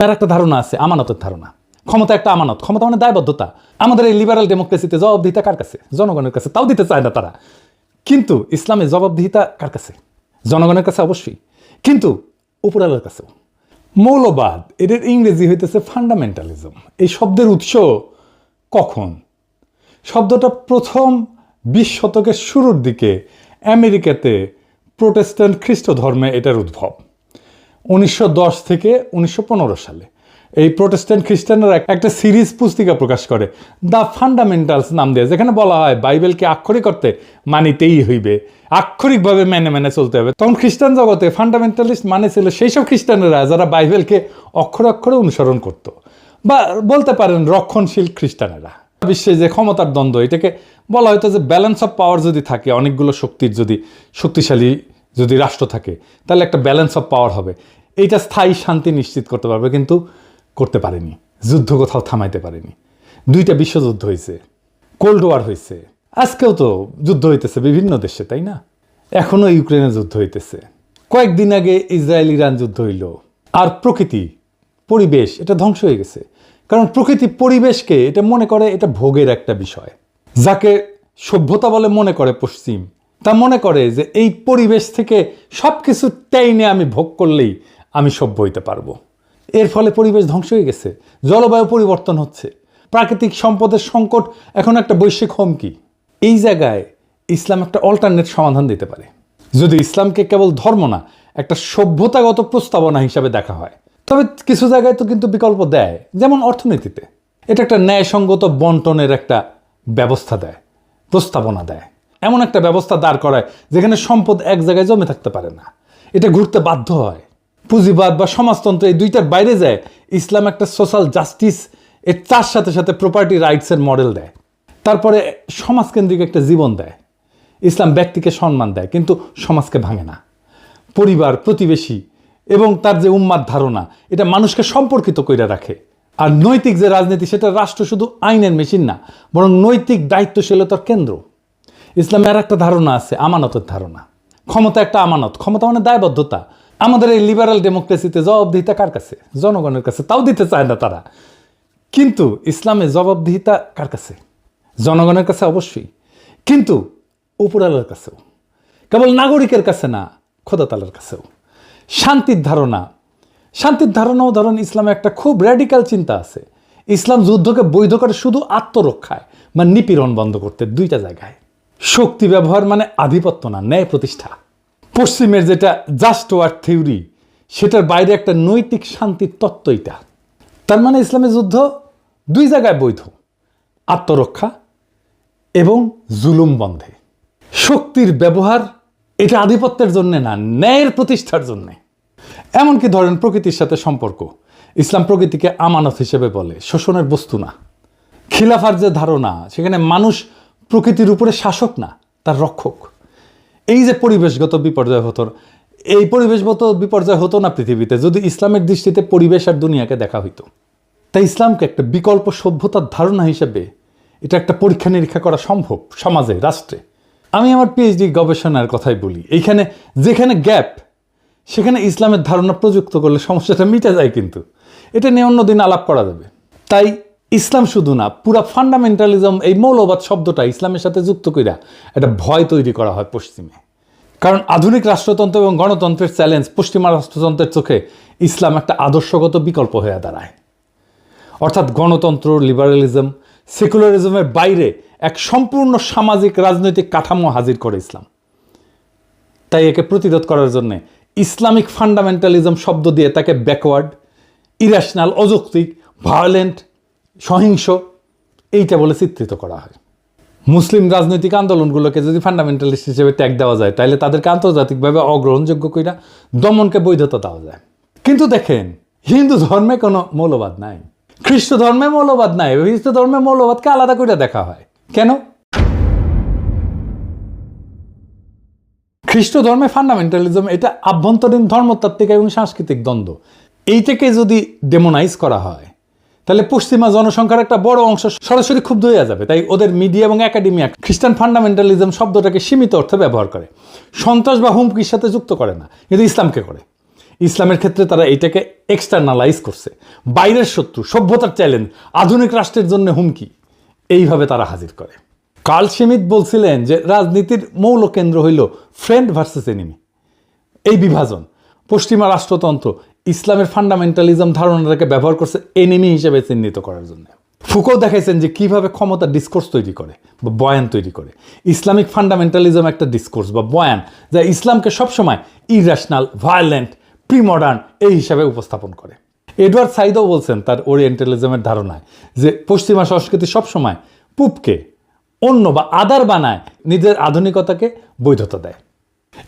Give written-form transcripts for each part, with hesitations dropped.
তার একটা ধারণা আছে আমানতের ধারণা। ক্ষমতা একটা আমানত, ক্ষমতা মানে দায়বদ্ধতা। আমাদের এই লিবারাল ডেমোক্রেসিতে জবাবদিহিতা কার কাছে? জনগণের কাছে। তাও দিতে চায় না তারা। কিন্তু ইসলামে জবাবদিহিতা কার কাছে? জনগণের কাছে অবশ্যই, কিন্তু উপরালার কাছেও। মৌলবাদ, এদের ইংরেজি হইতেছে ফান্ডামেন্টালিজম। এই শব্দের উৎস কখন? শব্দটা প্রথম 20 শতকের শুরুর দিকে আমেরিকাতে প্রোটেস্ট্যান্ট খ্রিস্ট ধর্মে এটার উদ্ভব। 1910 থেকে 1915 সালে এই প্রোটেস্ট্যান্ট খ্রিস্টানরা একটা সিরিজ পুস্তিকা প্রকাশ করে, দ্য ফান্ডামেন্টালস নাম দিয়ে, যেখানে বলা হয় বাইবেলকে আক্ষরিক অর্থে মানিতেই হইবে, আক্ষরিকভাবে মেনে মেনে চলতে হবে। তখন খ্রিস্টান জগতে ফান্ডামেন্টালিস্ট মানে ছিল সেই সব খ্রিস্টানেরা যারা বাইবেলকে অক্ষরে অক্ষরে অনুসরণ করত, বা বলতে পারেন রক্ষণশীল খ্রিস্টানেরা। বিশ্বে যে ক্ষমতার দ্বন্দ্ব, এটাকে বলা হয়তো যে ব্যালেন্স অফ পাওয়ার যদি থাকে, অনেকগুলো শক্তির যদি শক্তিশালী যদি রাষ্ট্র থাকে, তাহলে একটা ব্যালেন্স অফ পাওয়ার হবে, এইটা স্থায়ী শান্তি নিশ্চিত করতে পারবে। কিন্তু করতে পারেনি, যুদ্ধ কোথাও থামাইতে পারেনি। 2টা বিশ্বযুদ্ধ হয়েছে, কোল্ড ওয়ার হয়েছে, আজকেও তো যুদ্ধ হইতেছে বিভিন্ন দেশে, তাই না? এখনো ইউক্রেনে যুদ্ধ হইতেছে, কয়েকদিন আগে ইসরায়েল ইরান যুদ্ধ হইল। আর প্রকৃতি, পরিবেশ, এটা ধ্বংস হয়ে গেছে। কারণ প্রকৃতি পরিবেশকে এটা মনে করে এটা ভোগের একটা বিষয়। যাকে সভ্যতা বলে মনে করে পশ্চিম, তা মনে করে যে এই পরিবেশ থেকে সব কিছু টেনে আমি ভোগ করলেই আমি সভ্য হইতে পারবো। এর ফলে পরিবেশ ধ্বংস হয়ে গেছে, জলবায়ু পরিবর্তন হচ্ছে, প্রাকৃতিক সম্পদের সংকট এখন একটা বৈশ্বিক হুমকি। এই জায়গায় ইসলাম একটা অল্টারনেট সমাধান দিতে পারে, যদি ইসলামকে কেবল ধর্ম না, একটা সভ্যতাগত প্রস্তাবনা হিসাবে দেখা হয়। তবে কিছু জায়গায় তো কিন্তু বিকল্প দেয়, যেমন অর্থনীতিতে এটা একটা ন্যায়সঙ্গত বন্টনের একটা ব্যবস্থা দেয়, প্রস্তাবনা দেয়। এমন একটা ব্যবস্থা দাঁড় করায় যেখানে সম্পদ এক জায়গায় জমে থাকতে পারে না, এটা ঘুরতে বাধ্য হয়। পুঁজিবাদ বা সমাজতন্ত্র এই দুইটার বাইরে যায় ইসলাম একটা সোশ্যাল জাস্টিস, এর তার সাথে সাথে প্রপার্টি রাইটসের মডেল দেয়। তারপরে সমাজকেন্দ্রিক একটা জীবন দেয়। ইসলাম ব্যক্তিকে সম্মান দেয়, কিন্তু সমাজকে ভাঙে না। পরিবার, প্রতিবেশী এবং তার যে উম্মাদ ধারণা, এটা মানুষকে সম্পর্কিত করে রাখে। আর নৈতিক যে রাজনীতি, সেটা রাষ্ট্র শুধু আইনের মেশিন না, বরং নৈতিক দায়িত্বশীলতার কেন্দ্র। ইসলামের একটা ধারণা আছে আমানতের ধারণা। ক্ষমতা একটা আমানত, ক্ষমতা মানে দায়বদ্ধতা। আমাদের এই লিবারাল ডেমোক্রেসিতে জবাবদিহিতা কার কাছে? জনগণের কাছে। তাও দিতে চায় না তারা। কিন্তু ইসলামে জবাবদিহিতা কার কাছে? জনগণের কাছে অবশ্যই, কিন্তু উপরালার কাছেও। কেবল নাগরিকের কাছে না, খোদা তাআলার কাছেও। শান্তির ধারণা, শান্তির ধারণাও ধরেন ইসলামে একটা খুব র্যাডিক্যাল চিন্তা আছে। ইসলাম যুদ্ধকে বৈধ করে শুধু আত্মরক্ষায় বা নিপীড়ন বন্ধ করতে 2টা জায়গায়। শক্তি ব্যবহার মানে আধিপত্য না, ন্যায় প্রতিষ্ঠা। পশ্চিমের যেটা জাস্ট ওয়ার থিওরি, সেটার বাইরে একটা নৈতিক শান্তির তত্ত্ব এটা। তার মানে ইসলামের যুদ্ধ 2 জায়গায় বৈধ, আত্মরক্ষা এবং জুলুম বন্ধে। শক্তির ব্যবহার এটা আধিপত্যের জন্য না, ন্যায়ের প্রতিষ্ঠার জন্যে। এমনকি ধরেন প্রকৃতির সাথে সম্পর্ক, ইসলাম প্রকৃতিকে আমানত হিসেবে বলে, শোষণের বস্তু না। খিলাফার যে ধারণা, সেখানে মানুষ প্রকৃতির উপরে শাসক না, তার রক্ষক। এই যে পরিবেশগত বিপর্যয় হতো, এই পরিবেশগত বিপর্যয় হতো না পৃথিবীতে যদি ইসলামের দৃষ্টিতে পরিবেশ আর দুনিয়াকে দেখা হইতো। তাই ইসলামকে একটা বিকল্প সভ্যতার ধারণা হিসেবে এটা একটা পরীক্ষা নিরীক্ষা করা সম্ভব সমাজে, রাষ্ট্রে। আমি আমার পিএইচডি গবেষণার কথাই বলি, এইখানে যেখানে গ্যাপ, সেখানে ইসলামের ধারণা প্রযুক্ত করলে সমস্যাটা মিটে যায়। কিন্তু এটা নিয়ে অন্যদিন আলাপ করা যাবে। তাই ইসলাম শুধু না, পুরা ফান্ডামেন্টালিজম, এই মৌলবাদ শব্দটা ইসলামের সাথে যুক্ত কইরা একটা ভয় তৈরি করা হয় পশ্চিমে। কারণ আধুনিক রাষ্ট্রতন্ত্র এবং গণতন্ত্রের চ্যালেঞ্জ পশ্চিমা রাষ্ট্রতন্ত্রের চোখে ইসলাম একটা আদর্শগত বিকল্প হয়ে দাঁড়ায়। অর্থাৎ গণতন্ত্র, লিবারালিজম, সেকুলারিজমের বাইরে এক সম্পূর্ণ সামাজিক রাজনৈতিক কাঠামো হাজির করে ইসলাম। তাই একে প্রতিরোধ করার জন্য ইসলামিক ফান্ডামেন্টালিজম শব্দ দিয়ে তাকে ব্যাকওয়ার্ড, ইরেশনাল, অযৌক্তিক, ভায়োলেন্ট, সহিংস এইটা বলে চিত্রিত করা হয়। মুসলিম রাজনৈতিক আন্দোলনগুলোকে যদি ফান্ডামেন্টালিস্ট হিসেবে ট্যাগ দেওয়া যায়, তাহলে তাদেরকে আন্তর্জাতিকভাবে অগ্রহণযোগ্য কইরা দমনকে বৈধতা দেওয়া যায়। কিন্তু দেখেন, হিন্দু ধর্মে কোনো মৌলবাদ নাই, খ্রিস্ট ধর্মে মৌলবাদ নাই, হিন্দু ধর্মে মৌলবাদকে আলাদা করে দেখা হয়। কেন? খ্রিস্ট ধর্মে ফান্ডামেন্টালিজম এটা আভ্যন্তরীণ ধর্মতাত্ত্বিক এবং সাংস্কৃতিক দ্বন্দ্ব। এইটাকে যদি ডেমোনাইজ করা হয়, তাহলে পশ্চিমা জনসংখ্যার একটা বড় অংশ সরাসরি ক্ষুব্ধ হয়ে যাবে। তাই ওদের মিডিয়া এবং একাডেমিয়া খ্রিস্টান ফান্ডামেন্টালিজম শব্দটাকে সীমিত অর্থে ব্যবহার করে, সন্ত্রাস বা হুমকির সাথে যুক্ত করে না, কিন্তু ইসলামকে করে। ইসলামের ক্ষেত্রে তারা এটাকে এক্সটার্নালাইজ করছে, বাইরের শত্রু, সভ্যতার চ্যালেঞ্জ, আধুনিক রাষ্ট্রের জন্য হুমকি, এইভাবে তারা হাজির করে। কার্ল শিমিট বলছিলেন যে রাজনীতির মৌল কেন্দ্র হইল ফ্রেন্ড ভার্সেস এনিমি, এই বিভাজন। পশ্চিমা রাষ্ট্রতন্ত্র ইসলামের ফান্ডামেন্টালিজম ধারণাটাকে ব্যবহার করছে এনিমি হিসেবে চিহ্নিত করার জন্য। ফুকো দেখাইছেন যে কিভাবে ক্ষমতা ডিসকোর্স তৈরি করে বা বয়ান তৈরি করে। ইসলামিক ফান্ডামেন্টালিজম একটা ডিসকোর্স বা বয়ান যা ইসলামকে সবসময় ইরেশনাল, ভায়োলেন্ট, প্রিমডার্ন এই হিসাবে উপস্থাপন করে। এডওয়ার্ড সাইদও বলছেন তার ওরিয়েন্টালিজমের ধারণায় যে পশ্চিমা সংস্কৃতি সবসময় পুপকে অন্য বা আদার বানায়, নিজের আধুনিকতাকে বৈধতা দেয়।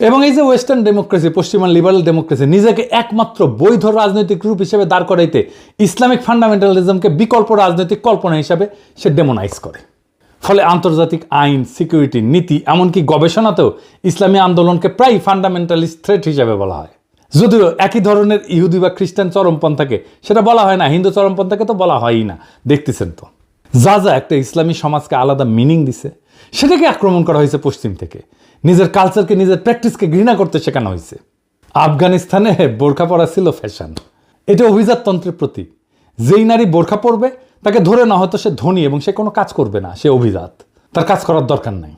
এবং এই যে ওয়েস্টার্ন ডেমোক্রেসি, পশ্চিমা লিবারাল ডেমোক্রেসি নিজেকে একমাত্র বৈধ রাজনৈতিক রূপ হিসেবে দাঁড় করাইতে ইসলামিক ফান্ডামেন্টালিজমকে বিকল্প রাজনৈতিক কল্পনা হিসাবে সে ডেমোনাইজ করে। ফলে আন্তর্জাতিক আইন, সিকিউরিটি, নীতি, এমনকি গবেষণাতেও ইসলামী আন্দোলনকে প্রায় ফান্ডামেন্টালিস্ট থ্রেট হিসাবে বলা হয়। যদিও একই ধরনের ইহুদি বা খ্রিস্টান চরমপন্থাকে সেটা বলা হয় না, হিন্দু চরমপন্থাকে তো বলা হয়ই না, দেখতেছেন তো। যা যা একটা ইসলামী সমাজকে আলাদা মিনিং দিছে সেটাকে আক্রমণ করা হয়েছে পশ্চিম থেকে। নিজের কালচারকে, নিজের প্র্যাকটিসকে ঘৃণা করতে শেখানো হয়েছে। আফগানিস্তানে বোরখা পরা ছিল ফ্যাশন, এটা অভিজাততন্ত্রের প্রতীক। যেই নারী বোরখা পরবে তাকে ধরে না হয়তো সে ধনী এবং সে কোনো কাজ করবে না, সে অভিজাত, তার কাজ করার দরকার নাই,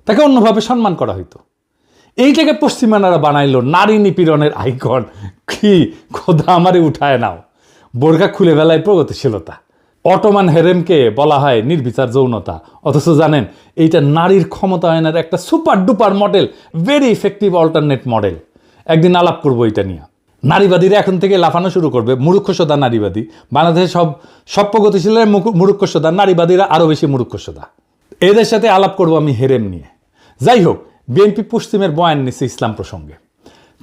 তাকে অন্যভাবে সম্মান করা হইতো। এইটাকে পশ্চিমানারা বানাইলো নারী নিপীড়নের আইকন। কি খোদা আমারে উঠায় নাও। বোরখা খুলে বেলায় প্রগতিশীলতা। অটোমান হেরেমকে বলা হয় নির্বিচার যৌনতা, অথচ জানেন এইটা নারীর ক্ষমতায়নের একটা super duper model, very effective alternate model. একদিন আলাপ করবো এটা নিয়ে। নারীবাদীরা এখন থেকে লাফানো শুরু করবে, মূর্খসোদা নারীবাদী। বাংলাদেশে সব প্রগতিশীলের মূর্খসোদা, নারীবাদীরা আরও বেশি মূর্খসোদা। এদের সাথে আলাপ করবো আমি হেরেম নিয়ে। যাই হোক, বিএনপি পশ্চিমের বয়ান নিচ্ছে ইসলাম প্রসঙ্গে।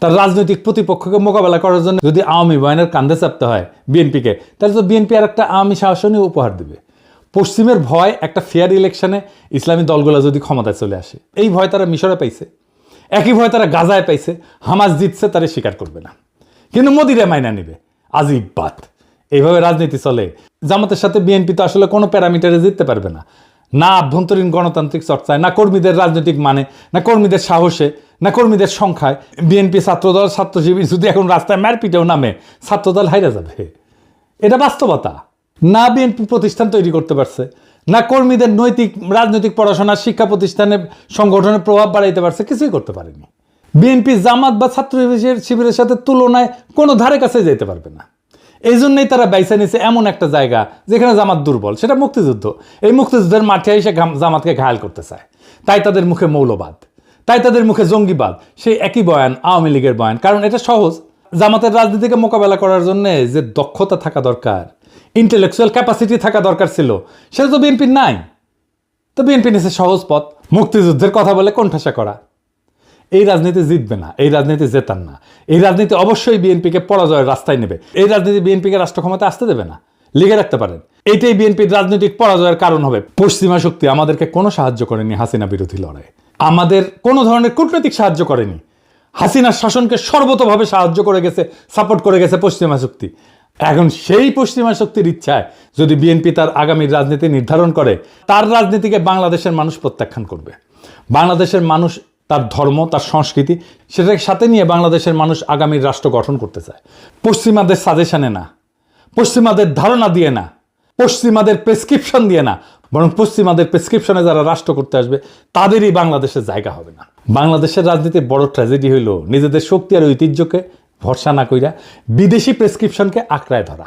তার রাজনৈতিক প্রতিপক্ষকে মোকাবেলা করার জন্য যদি আওয়ামী বয়ানের কান্দে চাপতে হয় বিএনপিকে, তাহলে তো বিএনপি আর একটা আওয়ামী শাসনই উপহার দেবে। পশ্চিমের ভয় একটা ফেয়ার ইলেকশনে ইসলামী দলগুলো যদি ক্ষমতায় চলে আসে, এই ভয় তারা মিশরে পাইছে, একই ভয় তারা গাজায় পাইছে। হামাস জিতছে, তারা স্বীকার করবে না, কিন্তু মোদিরা মাইনা নেবে। আজিব বাত। এইভাবে রাজনীতি চলে। জামাতের সাথে বিএনপি তো আসলে কোনো প্যারামিটারে জিততে পারবে না, না আভ্যন্তরীণ গণতান্ত্রিক চর্চায়, না কর্মীদের রাজনৈতিক মানে, না কর্মীদের সাহসে, না কর্মীদের সংখ্যায়। বিএনপি ছাত্রদল, ছাত্রজীবী যদি এখন রাস্তায় মারপিটেও নামে, ছাত্রদল হাইরা যাবে। এটা বাস্তবতা। না বিএনপি প্রতিষ্ঠান তৈরি করতে পারছে, না কর্মীদের নৈতিক রাজনৈতিক পড়াশোনা, শিক্ষা প্রতিষ্ঠানে সংগঠনের প্রভাব বাড়াইতে পারছে, কিছুই করতে পারেনি। বিএনপি জামাত বা ছাত্র শিবিরের সাথে তুলনায় কোনো ধারে কাছে যেতে পারবে না। এই জন্যই তারা বাইসা নিছে এমন একটা জায়গা যেখানে জামাত দুর্বল, সেটা মুক্তিযুদ্ধ। এই মুক্তিযুদ্ধের মাঠে এসে জামাতকে ঘায়াল করতে চায়। তাই তাদের মুখে মৌলবাদ, তাই তাদের মুখে জঙ্গিবাদ, সেই একই বয়ান আওয়ামী লীগের বয়ান। কারণ এটা সহজ। জামাতের রাজনীতিকে মোকাবেলা করার জন্য যে দক্ষতা থাকা দরকার, ইন্টেলেকচুয়াল ক্যাপাসিটি থাকা দরকার ছিল, সেটা তো বিএনপির নাই। তো বিএনপি নিছে সহজ পথ, মুক্তিযুদ্ধের কথা বলে কোণঠাসা করা। এই রাজনীতি জিতবে না, এই রাজনীতি জেতান না। এই রাজনীতি অবশ্যই বিএনপিকে পরাজয়ের রাস্তায় নেবে। এই রাজনীতি বিএনপিকে রাষ্ট্র ক্ষমতা আসতে দেবে না, লিখে রাখতে পারেন। এইটাই বিএনপির রাজনৈতিক পরাজয়ের কারণ হবে। পশ্চিমা শক্তি আমাদেরকে কোনো সাহায্য করেনি হাসিনা বিরোধী লড়াই, আমাদের কোনো ধরনের কূটনৈতিক সাহায্য করেনি। হাসিনার শাসনকে সর্বতভাবে সাহায্য করে গেছে, সাপোর্ট করে গেছে পশ্চিমা শক্তি। এখন সেই পশ্চিমা শক্তির ইচ্ছায় যদি বিএনপি তার আগামীর রাজনীতি নির্ধারণ করে, তার রাজনীতিকে বাংলাদেশের মানুষ প্রত্যাখ্যান করবে। বাংলাদেশের মানুষ তার ধর্ম, তার সংস্কৃতি, সেটাকে সাথে নিয়ে বাংলাদেশের মানুষ আগামীর রাষ্ট্র গঠন করতে চায়। পশ্চিমাদের সাজেশনে না, পশ্চিমাদের ধারণা দিয়ে না, পশ্চিমাদের প্রেসক্রিপশন দিয়ে না, বরং পশ্চিমাদের প্রেসক্রিপশনে যারা রাষ্ট্র করতে আসবে তাদেরই বাংলাদেশের জায়গা হবে না। বাংলাদেশের রাজনীতির বড় ট্র্যাজেডি হইল নিজেদের শক্তি আর ঐতিহ্যকে ভরসা না কইরা বিদেশি প্রেসক্রিপশনকে আঁকড়ায় ধরা।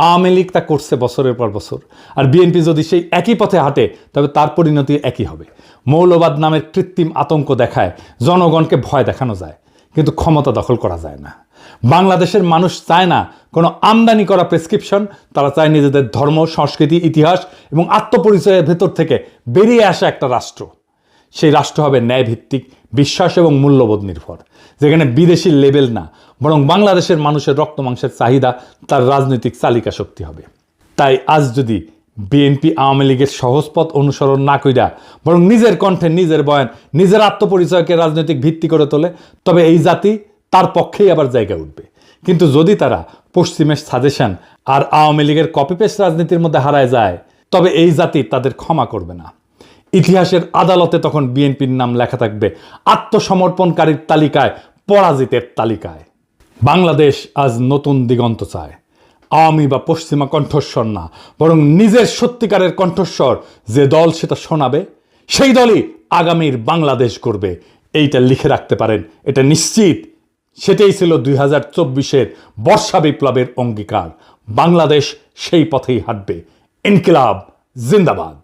আওয়ামী লীগ তা করছে বছরের পর বছর, আর বিএনপি যদি সেই একই পথে হাঁটে তবে তার পরিণতি একই হবে। মৌলবাদ নামের কৃত্রিম আতঙ্ক দেখায় জনগণকে ভয় দেখানো যায়, কিন্তু ক্ষমতা দখল করা যায় না। বাংলাদেশের মানুষ চায় না কোনো আমদানি করা প্রেসক্রিপশন, তারা চায় নিজেদের ধর্ম, সংস্কৃতি, ইতিহাস এবং আত্মপরিচয়ের ভেতর থেকে বেরিয়ে আসা একটা রাষ্ট্র। সেই রাষ্ট্র হবে ন্যায়ভিত্তিক, বিশ্বাস এবং মূল্যবোধ নির্ভর, যেখানে বিদেশি লেবেল না, বরং বাংলাদেশের মানুষের রক্ত মাংসের চাহিদা তার রাজনৈতিক চালিকা শক্তি হবে। তাই আজ যদি বিএনপি আওয়ামী লীগের সহজ পথ অনুসরণ না কইরা বরং নিজের কণ্ঠে, নিজের বয়ান, নিজের আত্মপরিচয়কে রাজনৈতিক ভিত্তি করে তোলে, তবে এই জাতি তার পক্ষেই আবার জায়গা উঠবে। কিন্তু যদি তারা পশ্চিমের সাজেশন আর আওয়ামী লীগের কপিপেস্ট রাজনীতির মধ্যে হারায় যায়, তবে এই জাতি তাদের ক্ষমা করবে না। ইতিহাসের আদালতে তখন বিএনপির নাম লেখা থাকবে আত্মসমর্পণকারীর তালিকায়, পরাজিতের তালিকায়। বাংলাদেশ আজ নতুন দিগন্ত চায়। আওয়ামী বা পশ্চিমা কণ্ঠস্বর না, বরং নিজের সত্যিকারের কণ্ঠস্বর যে দল সেটা শোনাবে, সেই দলই আগামীর বাংলাদেশ করবে। এইটা লিখে রাখতে পারেন, এটা নিশ্চিত। সেটাই ছিল 2024-এর বর্ষা বিপ্লবের অঙ্গীকার। বাংলাদেশ সেই পথেই হাঁটবে। ইনকিলাব জিন্দাবাদ।